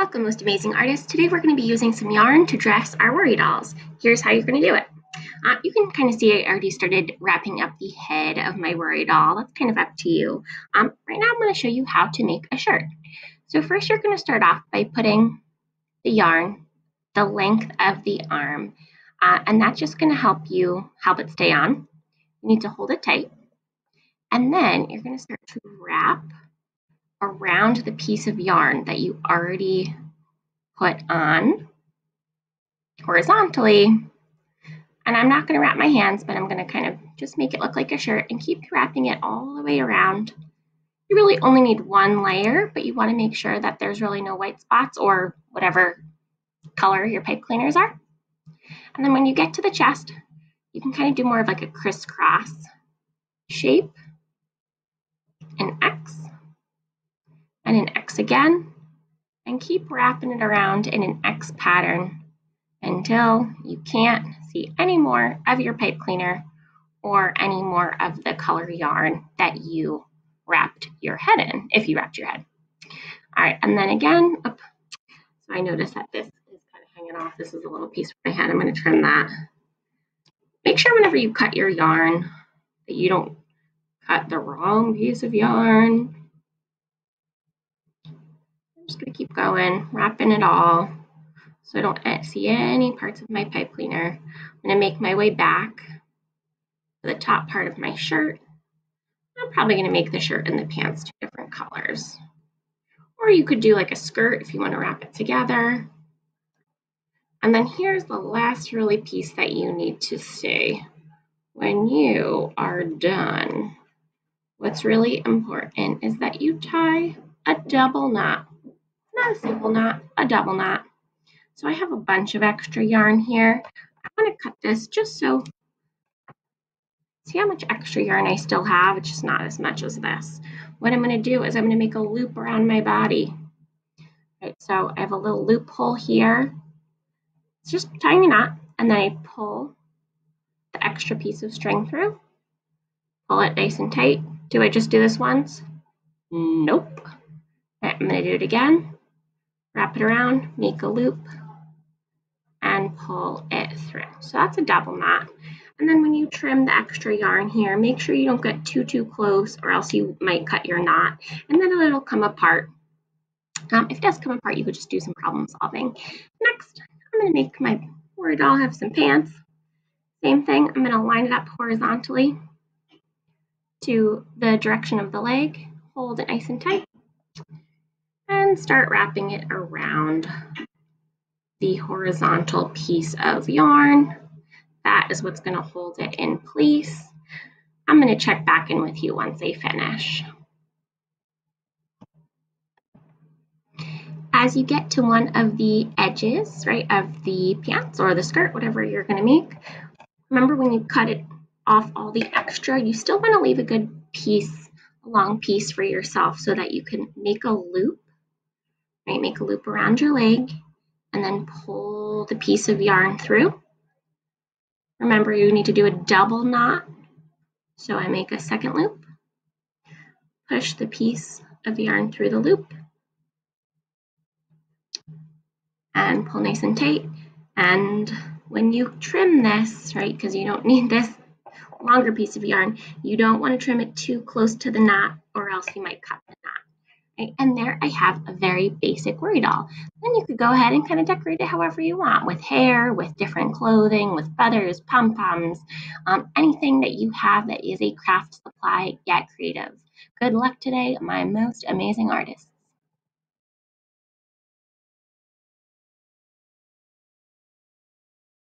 Welcome, most amazing artists. Today we're going to be using some yarn to dress our worry dolls. Here's how you're going to do it. You can kind of see I already started wrapping up the head of my worry doll. That's kind of up to you. Right now I'm going to show you how to make a shirt. So first you're going to start off by putting the yarn the length of the arm, and that's just going to help it stay on. You need to hold it tight, and then you're going to start to wrap around the piece of yarn that you already put on horizontally. And I'm not going to wrap my hands, but I'm going to kind of just make it look like a shirt and keep wrapping it all the way around. You really only need one layer, but you want to make sure that there's really no white spots or whatever color your pipe cleaners are. And then when you get to the chest, you can kind of do more of like a crisscross shape, an X, and an X again, and keep wrapping it around in an X pattern until you can't see any more of your pipe cleaner or any more of the color yarn that you wrapped your head in, if you wrapped your head. All right, and then again, so I noticed that this is kind of hanging off. This is a little piece of my head. I'm going to trim that. Make sure whenever you cut your yarn that you don't cut the wrong piece of yarn. I'm just going to keep going, wrapping it all so I don't see any parts of my pipe cleaner. I'm going to make my way back to the top part of my shirt. I'm probably going to make the shirt and the pants two different colors. Or you could do like a skirt if you want to wrap it together. And then here's the last really piece that you need to see. When you are done, what's really important is that you tie a double knot. Not a simple knot, a double knot. So I have a bunch of extra yarn here. I want to cut this just so, see how much extra yarn I still have? It's just not as much as this. What I'm going to do is I'm going to make a loop around my body. Right, so I have a little loophole here. It's just a tiny knot, and then I pull the extra piece of string through, pull it nice and tight. Do I just do this once? Nope. Right, I'm going to do it again. Wrap it around, make a loop, and pull it through. So that's a double knot. And then when you trim the extra yarn here, make sure you don't get too close or else you might cut your knot and then it'll come apart. If it does come apart, you could just do some problem solving. Next, I'm going to make my worry doll have some pants. Same thing, I'm going to line it up horizontally to the direction of the leg, hold it nice and tight, and start wrapping it around the horizontal piece of yarn. That is what's going to hold it in place. I'm going to check back in with you once I finish. As you get to one of the edges, right, of the pants or the skirt, whatever you're going to make, remember when you cut it off all the extra, you still want to leave a good piece, a long piece for yourself so that you can make a loop, right, make a loop around your leg and then pull the piece of yarn through. Remember, you need to do a double knot. So I make a second loop, push the piece of yarn through the loop, and pull nice and tight. And when you trim this, right, because you don't need this longer piece of yarn, you don't want to trim it too close to the knot or else you might cut the knot. Right? And there I have a very basic worry doll. Then you could go ahead and kind of decorate it however you want, with hair, with different clothing, with feathers, pom-poms, anything that you have that is a craft supply, get creative. Good luck today, my most amazing artists.